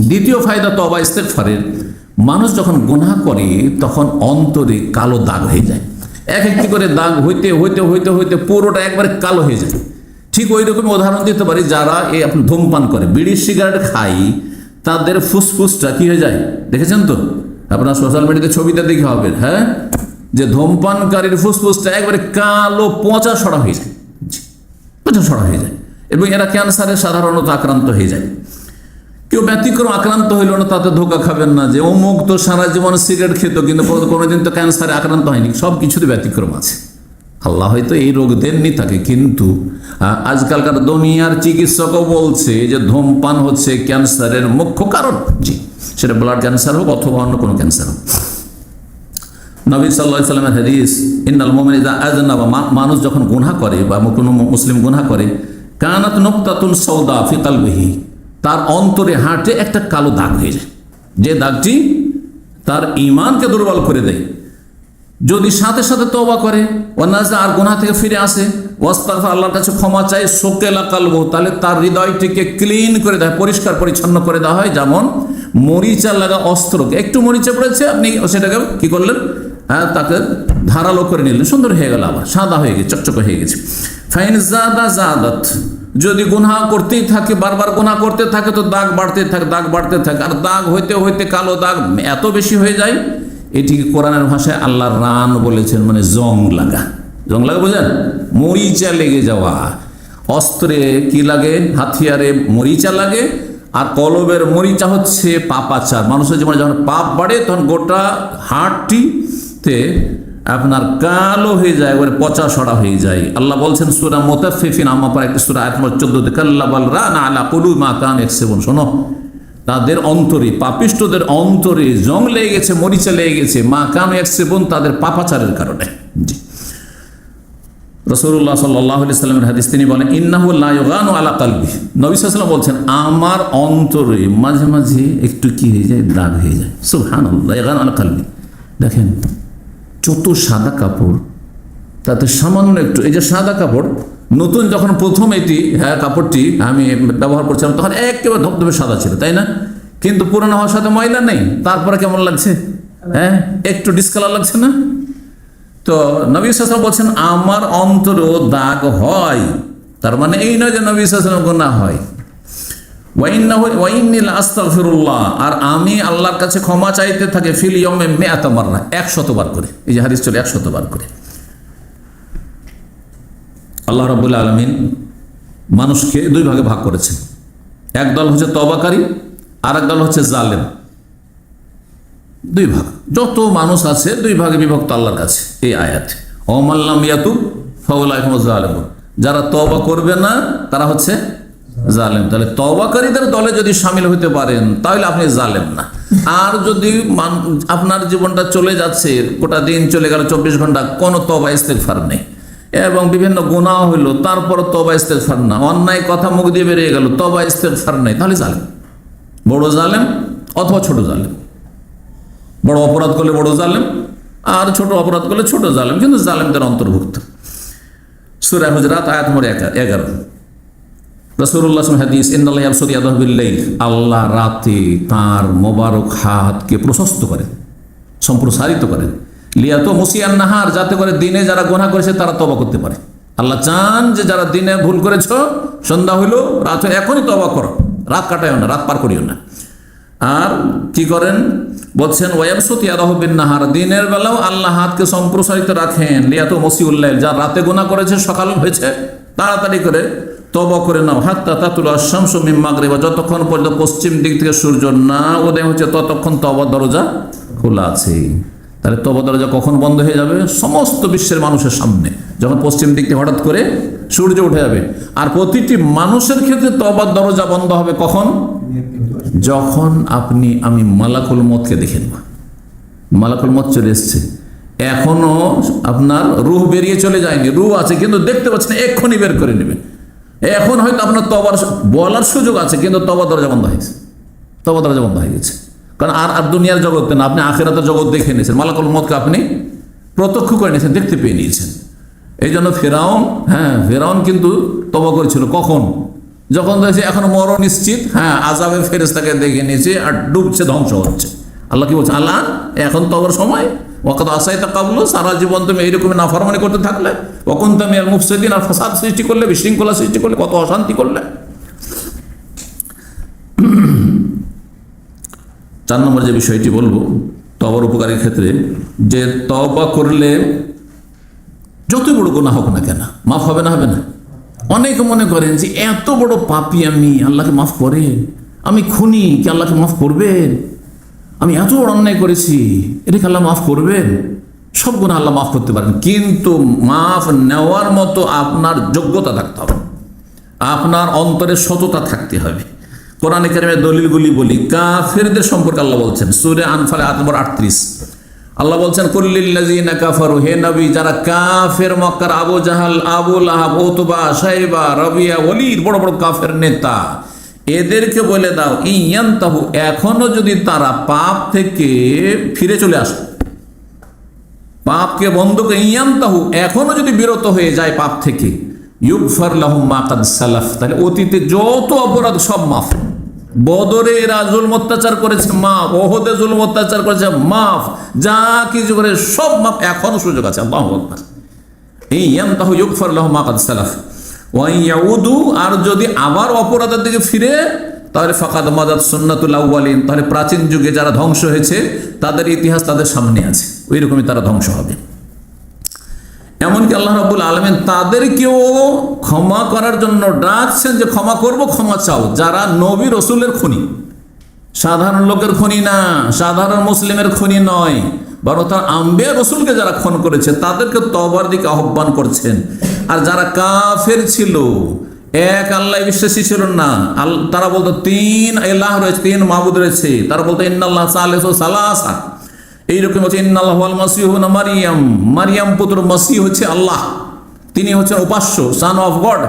দ্বিতীয় ফায়দা তওবা ইস্তেগফারের, মানুষ যখন গুনাহ করে তখন অন্তরে কালো দাগ হয়ে যায়। এক একটি করে দাগ হইতে হইতে হইতে হইতে পুরোটা একবারে কালো হয়ে যায়। ঠিক ওই রকম উদাহরণ দিতে পারি, যারা এই আপনি ধূমপান করে, বিড়ি সিগারেট খাই, তাদের ফুসফুসটা কি হয়ে যায় দেখেছেন তো? আপনার সোশ্যাল মিডিয়াতে ছবিটা দেখে হবে, হ্যাঁ, যে ধূমপানকারীর ফুসফুসটা একবারে কালো পচা সরা হয়ে যায়, পচা সরা হয়ে যায়, এবং এরা ক্যান্সারে সাধারণত আক্রান্ত হয়ে যায়। কেউ ব্যতিক্রম আক্রান্ত হইল না, তাতে ধোকা খাবেন না যে অমুক তো সারা জীবন সিগারেট খেত কিন্তু কোনোদিন তো ক্যান্সারে আক্রান্ত হয়নি। সব কিছুতে ব্যতিক্রম আছে। আল্লাহ হয়তো এই রোগ দেননি তাকে, কিন্তু আজকালকার দুনিয়ার চিকিৎসকও বলছে যে ধূমপান হচ্ছে ক্যান্সারের মুখ্য কারণ। জি, সেটা ব্লাড ক্যান্সার হোক অথবা অন্য কোনো ক্যান্সার হোক। নবী সাল্লাল্লাহু আলাইহি ওয়াসাল্লামের হাদিস, ইন্নাল মুমিনা ইযা আযনাবা, মানুষ যখন গুনাহ করে বা কোনো মুসলিম গুনাহ করে, কানাত নুকতাতুন সাওদা ফি কলবিহি, তার অন্তরে হার্টে একটা কালো দাগ হয়ে যায়, যে দাগটি তার ঈমানকে দুর্বল করে দেয়। যদি সাথে সাথে তওবা করে, ওয়ানাজা, আর গুনাহ থেকে ফিরে আসে, ওয়াস্তাগফার, আল্লাহর কাছে ক্ষমা চায়, সুকেলা কালবু, তাহলে তার হৃদয়টিকে ক্লিন করে দেয়, পরিষ্কার পরিচ্ছন্ন করে দেওয়া হয়। যেমন মরিচা লাগা অস্ত্রকে, একটু মরিচা পড়েছে, আপনি সেটাকে কি করলেন, হ্যাঁ, তাকে ধারালো করে নিলেন, সুন্দর হয়ে গেল, আবার সাদা হয়ে গেছে, চকচকে হয়ে গেছে। ফাইন জাদা জাদাত, যদি গুনাহ করতেই থাকে, বারবার গুনাহ করতে থাকে, তো দাগ বাড়তে থাকে, দাগ বাড়তে থাকে, আর দাগ হইতে হইতে কালো দাগ এত বেশি হয়ে যায়, এটিকে কোরআনের ভাষায় আল্লাহ রান বলেছেন, মানে জং লাগা। জং লাগা বোঝেন? মরিচা লেগে যাওয়া। অস্ত্রে কি লাগে, হাতিয়ারে মরিচা লাগে, আর কলবের মরিচা হচ্ছে পাপাচার। মানুষের জীবনে যখন পাপ বাড়ে তখন গোটা হাড়টিতে আপনার কালো হয়ে যায়, একবারে পচা সরা হয়ে যায়। আল্লাহ বলছেন সূরা মুতাফফিফিন, আমার একটি সূরা, আয়াত নম্বর 14, কাল্লা বাল রানা আলা কুলুবি মা কানু ইয়াকসিবুন। শোনো, তাদের অন্তরে, পাপিষ্ঠদের অন্তরে জং লেগে গেছে, মরিচা লেগে গেছে, মা কানু ইয়াকসিবুন, তাদের পাপাচারের কারণে। জি, রাসূলুল্লাহ সাল্লাল্লাহু আলাইহি ওয়াসাল্লামের হাদিস, তিনি বলেন, ইন্নাহু লা ইউগানু আলা কলবি, নবী সাল্লাল্লাহু আলাইহি ওয়াসাল্লাম বলছেন, আমার অন্তরে মাঝে মাঝে একটু কি হয়ে যায়, দাগ হয়ে যায়। সুবহানাল্লাহ, ইউগানু আলা কলবি। দেখেন, যত সাদা কাপড়, তাতে সামান্য একটু, এই যে সাদা কাপড়, নতুন যখন প্রথম এটি, হ্যাঁ, কাপড়টি আমি ব্যবহার করছিলাম, তখন একেবারে ধবধবে সাদা ছিল, তাই না? কিন্তু পুরানো হওয়ার সাথে ময়লা নেই, তারপরে কেমন লাগছে, হ্যাঁ, একটু ডিসকালার লাগছে না? তো নবী সাল্লাল্লাহু আলাইহি ওয়াসাল্লাম বলছেন, আমার অন্তরেও দাগ হয়। তার মানে এই নয় যে নবী সাল্লাল্লাহু আলাইহি ওয়াসাল্লাম গুনাহ হয়। ওয়াইন্নী লা আস্তাগফিরুল্লাহ, আর আমি আল্লাহর কাছে ক্ষমা চাইতে থাকি, ফিল ইয়াউমি মিআতা মাররা, 100 বার করে। এই যে হাদিস চলে 100 বার করে। আল্লাহ রাব্বুল আলামিন মানুষকে দুই ভাগে ভাগ করেছেন। এক দল হচ্ছে তওবাকারী, আর এক দল হচ্ছে জালেম। দুই ভাগ, যত মানুষ আছে দুই ভাগে বিভক্ত আল্লাহর কাছে এই আয়াতে। ওমাল্লাম ইয়াতুব ফাউলাইকা হুমুজ জালিমুন, যারা তওবা করবে না তারা হচ্ছে জালেম। তাহলে তওবাকারীদের দলে যদি শামিল হতে পারেন তাহলে আপনি জালেম না। আর যদি আপনার জীবনটা চলে যাচ্ছে, গোটা দিন চলে গেল, 24 ঘন্টা কোনো তওবা ইস্তেগফার নেই, এবং বিভিন্ন গুনাহ হইল, তারপর তওবা ইস্তেগফার না, অন্যায় কথা মুখ দিয়ে বেরিয়ে গেল, তওবা ইস্তেগফার নেই, তাহলে জালেম, বড় জালেম অথবা ছোট জালেম। বড় অপরাধ করলে বড় জালেম, আর ছোট অপরাধ করলে ছোট জালেম, কিন্তু জালেমদের অন্তর্ভুক্ত। সূরা হুজরাত আয়াত নম্বর 11। রাসূলুল্লাহ সাল্লাল্লাহু আলাইহি ওয়াসাল্লাম হাদিস, ইন্নাল্লাহা ইয়াবসুতু ইয়াদাহু বিল-লাইল, আল্লাহ রাতে তার মোবারক হাতকে প্রশস্ত করেন, সম্প্রসারিত করেন, লিয়াতু মুসিয়ান নাহার, যাতে করে দিনে যারা গুনাহ করেছে তারা তওবা করতে পারে। আল্লাহ চান যে যারা দিনে ভুল করেছো, সন্ধ্যা হইল, রাতে এখনই তওবা করো, রাত কাটায়ও না, রাত পার করিও না। আর কি করেন বলছেন, ওয়ায়াবসুতু ইয়াদাহু বিন-নাহার, দিনের বেলাও আল্লাহ হাতকে সম্প্রসারিত রাখেন, লিয়াতু মুসিউল-লাইল, যারা রাতে গুনাহ করেছে, সকাল হয়েছে, তাড়াতাড়ি করে তওবা করে নাও, হাত্তা তাতুলা আশ-শামসু মিন মাগরিবা, যতক্ষণ পর্যন্ত পশ্চিম দিক থেকে সূর্য না উদয় হচ্ছে ততক্ষণ তওবার দরজা খোলা আছে। তাহলে তওবার দরজা কখন বন্ধ হয়ে যাবে? সমস্ত বিশ্বের মানুষের সামনে, যখন পশ্চিম দিক থেকে হঠাৎ করে সূর্য উঠে যাবে। আর প্রতিটি মানুষের ক্ষেত্রে তওবার দরজা বন্ধ হবে কখন? যখন আমি মালাকুল মউতকে দেখে নেব। মালাকুল মউত চলে এসছে, এখনো আপনার রূহ বেরিয়ে চলে যায়নি, রূহ আছে কিন্তু দেখতে পাচ্ছেন, এক্ষুনি বের করে নেবে। এখন হয়তো আপনার তওবার বলার সুযোগ আছে, কিন্তু তওবার দরজা বন্ধ হয়ে গেছে, তওবার দরজা বন্ধ হয়ে গেছে। কারণ আর দুনিয়ার জগতে না, আপনি আখিরাতের জগৎ দেখে নিয়েছেন, মালাকুল মউতকে আপনি প্রত্যক্ষ করে নিয়েছেন, দেখতে পেয়ে নিয়েছেন। এই জন্য ফেরাউন কিন্তু তওবা করেছিল কখন? যখন দেখছে এখন মরণ নিশ্চিত, হ্যাঁ আযাবের ফেরেশতাকে দেখে নিয়েছে আর ডুবছে, ধ্বংস হচ্ছে। আল্লাহ কি বলছে? আল্লাহ এখন তো আবার সময়, ওয়াকাদ আসাইতা কাবলু, সারা জীবন তুমি এইরকম নাফরমানি করতে থাকলে, ওয়াকুনতা মিনাল মুফসিদিন, আর ফাসাদ সৃষ্টি করলে, বিশৃঙ্খলা সৃষ্টি করলে, কত অশান্তি করলে। 4 নম্বর যে বিষয়টি বলবো তওবার উপকারের ক্ষেত্রে, যে তওবা করলে যতই বড় গুনাহ হোক না কেন মাফ হবে না, হবে না। অনেকে মনে করেন যে এত বড় পাপী আমি, আল্লাহকে মাফ করে, আমি খুনি, কি আল্লাহকে মাফ করবেন? আমি এত বড় অন্যায় করেছি, এটাকে আল্লাহ মাফ করবেন? সব গুনাহ আল্লাহ মাফ করতে পারেন, কিন্তু মাফ নেওয়ার মতো আপনার যোগ্যতা থাকতে হবে, আপনার অন্তরে সততা থাকতে হবে। কোরআনে কারিমের দলিলগুলি বলি, কাফেরদের সম্পর্কে আল্লাহ বলছেন সূরা আনফাল 8 নম্বর 38, আল্লাহ বলছেন কুল্লিল্লাযিনা কাফারু, হে নবী যারা কাফের মক্কার, আবু জাহাল, আবু লাহাব, উতবা, শাইবা, রাবিয়া, ওলীদ, বড় বড় কাফের নেতা, এদেরকে বলে দাও ইয়ান্তাহু, এখনো যদি তারা পাপ থেকে ফিরে চলে আসে, পাপকে বন্ধ করে, ইয়ান্তাহু এখনো যদি বিরত হয়ে যায় পাপ থেকে, ইউগফার লাহুম মা কাদ সালাফ, তাহলে অতীতে যত অপরাধ সব মাফ। বদরে এরা জুলম অত্যাচার করেছে মাফ, ওহদে জুলম অত্যাচার করেছে মাফ, যা কিছু করে সব মাফ, এখনো সুযোগ আছে। আল্লাহু আকবার। এই ইয়ান্তাহু ইউগফার লাহুম মা কাদ সালাফ ওয়া ইয়াউদু, আর যদি আবার অপরাধের দিকে ফিরে, তাহলে ফাকাদ মাদাত সুন্নাতুল আউয়ালিন, তাহলে প্রাচীন যুগে যারা ধ্বংস হয়েছে তাদের ইতিহাস তাদের সামনে আছে, ওই রকমই তারা ধ্বংস হবে। এমনকি আল্লাহ রাব্বুল আলামিন তাদেরকেও ক্ষমা করার জন্য ডাকছেন, যে ক্ষমা করব, ক্ষমা চাও, যারা নবী রসুলের খুনি, সাধারণ লোকের খুনি না, সাধারণ মুসলিমের খুনি নয়, বরং তার আম্বিয়া রসুলকে যারা খুন করেছে তাদেরকে তওবার দিকে আহ্বান করছেন। আর যারা কাফের ছিল, এক আল্লাহ বিশ্বাসী ছিল না, তারা বলতো 3 ইলাহ রয়েছে, 3 মাবুদ রয়েছে, তারা বলতো ইন্নাল্লাহ সালিসু সালাসা, এইরকম হচ্ছে ইন্নাল্লাহু ওয়াল মাসিহু ইবনে মারইয়াম, মারইয়াম পুত্র মাসিহ হচ্ছে আল্লাহ, তিনি হচ্ছেন উপাস্য, সান অফ গড।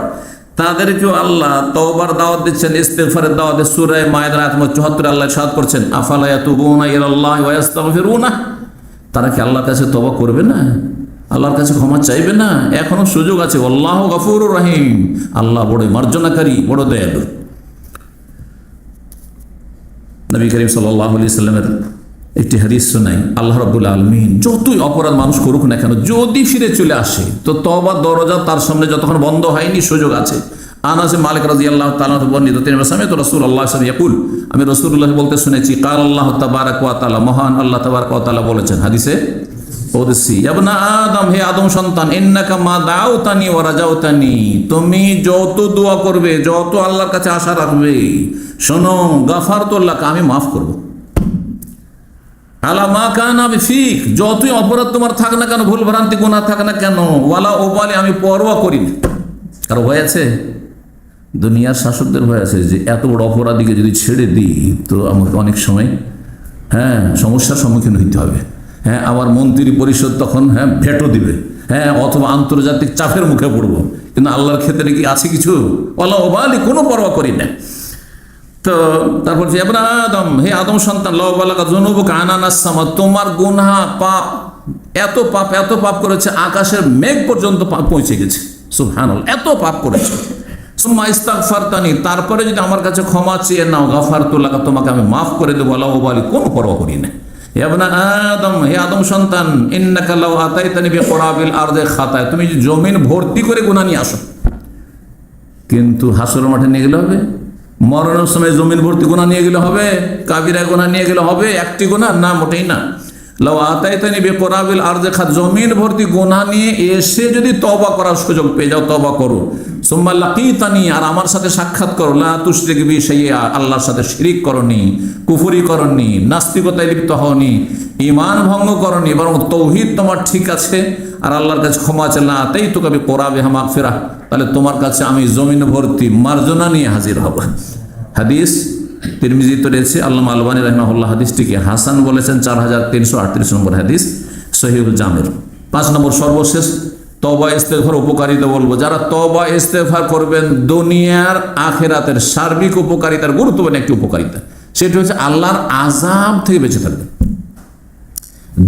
তাদেরকেও আল্লাহ তওবার দাওয়াত দিচ্ছেন, ইস্তিগফারের দাওয়াত। সূরা মায়েদার আয়াত 74 আল্লাহ ইরশাদ করছেন, আফালা ইয়াতুবুনা ইলাল্লাহি ওয়া ইস্তাগফিরুনা, তারা কি আল্লাহর কাছে তওবা করবে না, আল্লাহর কাছে ক্ষমা চাইবে না? এখনো সুযোগ আছে। আল্লাহু গফুরুর রহিম, আল্লাহ বড় মার্জনাকারী, বড় দয়ালু। নবী করিম সাল্লাল্লাহু আলাইহি সাল্লামের একটি হাদিস শোনাই, আল্লাহ রাব্বুল আলামিন যতই অপরাধ মানুষ করুক না কেন, যদি ফিরে চলে আসে, তো তওবার দরজা তার সামনে যতক্ষণ বন্ধ হয়নি সুযোগ আছে। আনাস মালিক রাদিয়াল্লাহু তাআলা বর্ণিত, তিনি বলেন সামি'তু রাসূলুল্লাহ সাল্লাল্লাহু আলাইহি ওয়াসাল্লাম ইয়াকুল, আমি রাসূলুল্লাহ বলতে শুনেছি, কাল আল্লাহ তাবারাকা ওয়া তাআলা, মহান আল্লাহ তাবারাকা ওয়া তাআলা বলেছেন হাদিসে কুদসি, ইবনা আদম, হে আদম সন্তান, ইন্নাকা মা দাউতানি ওয়া রাজাউতানি, তুমি যত দোয়া করবে, যত আল্লাহর কাছে আশা রাখবে, শোনো, গাফারতু লাকা, আমি মাফ করব, আলা মা কানা বিফিক, যতই অপরাধ তোমার থাক না কেন, ভুল ভ্রান্তি গুনাহ থাক না কেন, ওয়ালা ওবালি, আমি পরোয়া করি না। কারো ভয় আছে? দুনিয়ার শাসকদের ভয় আছে যে এত বড় অপরাধীকে যদি ছেড়ে দিই তো আমাকে অনেক সময় সমস্যার সম্মুখীন হইতে হবে, আমার মন্ত্রী পরিষদ তখন ভেটো দিবে, অথবা আন্তর্জাতিক চাপের মুখে পড়বো। কিন্তু আল্লাহর ক্ষেত্রে কি আছে কিছু? ওয়ালা ওবালি, কোনো পরোয়া করি না। তো তারপর আদম, হে আদম সন্তান, তোমার গুনাহ পাপ, এত পাপ করেছে, আকাশের মেঘ পর্যন্ত পৌঁছে গেছে, সুবহানাল্লাহ, এত পাপ করেছে। সুম্মা ইস্তাগফারতানি, তারপরে যদি আমার কাছে ক্ষমা চেয়ে নাও, গাফারতু লাকা, তোমাকে আমি মাফ করে দেবো, লা উবালি, কোনো পরোয়া করি না। ইবনা আদম, হে আদম সন্তান, ইন্নাকা লাউ আতাইতানি বিকুরাবিল আরদি খাতায়া, তুমি জমিন ভর্তি করে গুনাহ নিয়ে আসো, কিন্তু হাসরের মাঠে নিয়ে গেলে হবে? মরণের সময় জমিন ভর্তি গুনাহ নিয়ে গেলে হবে? কাবিরা গুনাহ নিয়ে গেলে হবে? একটি গুনাহ না, মোটেই না। লাউ আতাইতানি বিকুরাবিল আরদি খাত, জমিন ভর্তি গুনাহ নিয়ে এসে যদি তওবা করার সুযোগ পেয়ে যাও, তওবা করো। সুম্মা লাকিতানি, আর আমার সাথে সাক্ষাৎ করো, লা তুশরিক বি শাইআ, আল্লাহর সাথে শিরিক করনি, কুফরি করনি, নাস্তিকতায় লিপ্ত হওনি, ঈমান ভঙ্গ করনি, বরং তৌহিদ তোমার ঠিক আছে, আর আল্লাহর কাছে ক্ষমা চাই, লা আতাইতুকা বিকুরাবিহা মাগফিরাহ, তাহলে তোমার কাছে আমি জমিন ভর্তি মার্জনা নিয়ে হাজির হব। হাদিস তিরমিজিতে রয়েছে, আল্লামা আলবানী রাহিমাহুল্লাহ হাদিসটিকে হাসান বলেছেন, 4338 নম্বর হাদিস সহিহুল জামের। 5 নম্বর সর্বশেষ তওবা ইস্তেগফার উপকারিতা বলবো। যারা তওবা ইস্তেগফার করবেন, দুনিয়ার আখিরাতের সার্বিক উপকারিতার গুরুত্বপূর্ণ একটি উপকারিতা, সেটি হচ্ছে আল্লাহর আযাব থেকে বেঁচে থাকবেন।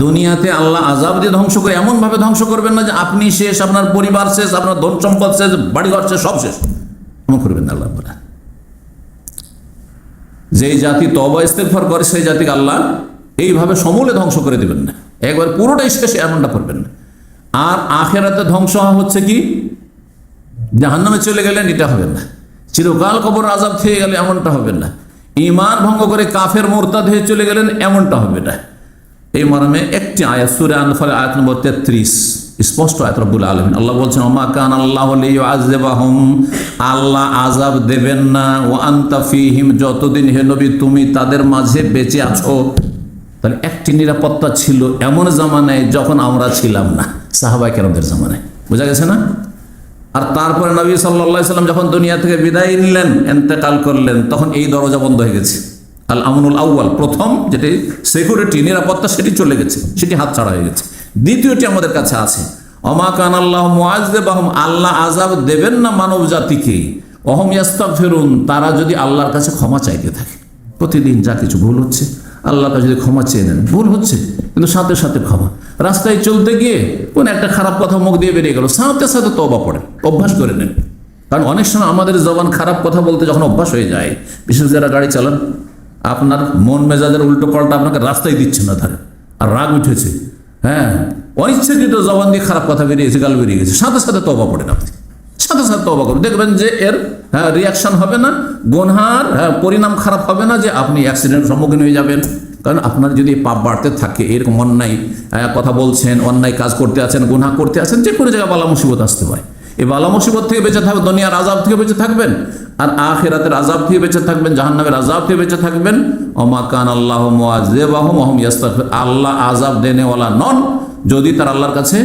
দুনিয়াতে আল্লাহ আযাব দিয়ে ধ্বংস করে, এমন ভাবে ধ্বংস করবেন না যে আপনি শেষ, আপনার পরিবার শেষ, আপনার ধন সম্পদ শেষ, বাড়িঘর শেষ, সব শেষ, এমন করবেন না আল্লাহ। যেই জাতি তওবা ইস্তেগফার করে সেই জাতিকে আল্লাহ এইভাবে সমূলে ধ্বংস করে দেবেন না, একবার পুরোটাই শেষে এমনটা করবেন না। আর আখেরাতে ধ্বংস হওয়া হচ্ছে কি, জাহান্নামে চলে গেলেন, এটা হবে না। চিরকাল কবর আযাব খেয়ে গেলে এমনটা হবে না। ঈমান ভঙ্গ করে কাফের মুরতাদ হয়ে চলে গেলেন, এমনটা হবে না। এই মর্মে একটি আয়াত সূরা আনফাল আয়াত নম্বর 33 স্পষ্ট আয়াত রব্বুল আলামিন আল্লাহ বলছেন, ওমা কান আল্লাহু লিয়ুআযিবাহুম, আল্লাহ আযাব দেবেন না, ওয়া আনতা ফীহিম, যতদিন হে নবী তুমি তাদের মাঝে বেঁচে আছো। তাহলে একটি নিরাপত্তা ছিল এমন জামানায় যখন আমরা ছিলাম না, সাহাবায়ে কেরামদের জামানায়। বোঝা গেছে না? আর তারপরে নবী সাল্লাল্লাহু আলাইহি সাল্লাম যখন দুনিয়া থেকে বিদায় নিলেন, ইন্তেকাল করলেন, তখন এই দরজা বন্ধ হয়ে গেছে। আল আমনুল আউয়াল, প্রথম যেটি সিকিউরিটি নিরাপত্তা, সেটি চলে গেছে, সেটি হাতছাড়া হয়ে গেছে। দ্বিতীয়টি আমাদের কাছে আছে, ওমা কান আল্লাহু মুআযযিবাহুম, আল্লাহ আযাব দেবেন না মানব জাতিকে, ওহুম ইস্তাগফিরুন, তারা যদি আল্লাহর কাছে ক্ষমা চাইতে থাকে। প্রতিদিন যা কিছু ভুল হচ্ছে আল্লাহর কাছে যদি ক্ষমা চেয়ে নেন, ভুল হচ্ছে কিন্তু সাথে সাথে ক্ষমা। রাস্তায় চলতে গিয়ে কোন একটা খারাপ কথা মুখ দিয়ে বেরিয়ে গেল, সাথে সাথে তওবা পড়েন, অভ্যাস করে নেন। কারণ অনেক সময় আমাদের জবান খারাপ কথা বলতে যখন অভ্যাস হয়ে যায়, বিশেষ যারা গাড়ি চালান, আপনার মন মেজাজের উল্টো পাল্টা আপনাকে রাস্তায় দিচ্ছে না, ধরে আর রাগ উঠেছে, হ্যাঁ, অনিচ্ছাকৃত জবান দিয়ে খারাপ কথা বেরিয়েছে, গাল বেরিয়ে গেছে, সাথে সাথে তওবা পড়েন আপনি, সাথে সাথে তওবা করুন, দেখবেন যে এর রিয়াকশন হবে না, গুনহার পরিণাম খারাপ হবে না, যে আপনি অ্যাক্সিডেন্টের সম্মুখীন হয়ে যাবেন। কারণ আপনার যদি পাপ বাড়তে থাকে, এরকম অন্যায় কথা বলছেন, অন্যায় কাজ করতে আছেন, গুনহা করতে আছেন, যে কোনো জায়গায় বালা মুসিবত আসতে পারে। এই বালা মুসিবত থেকে বেঁচে থাকবেন, দুনিয়ার আযাব থেকে বেঁচে থাকবেন, আর আখিরাতের আযাব থেকে বেঁচে থাকবেন, জাহান্নামের আযাব থেকে বেঁচে থাকবেন। ওমা কান আল্লাহু মুআযযিবাহুম ওয়া হুম ইস্তাগফিরুন, আল্লাহ আযাব দেনেওয়ালা নন যদি তার আল্লাহর কাছে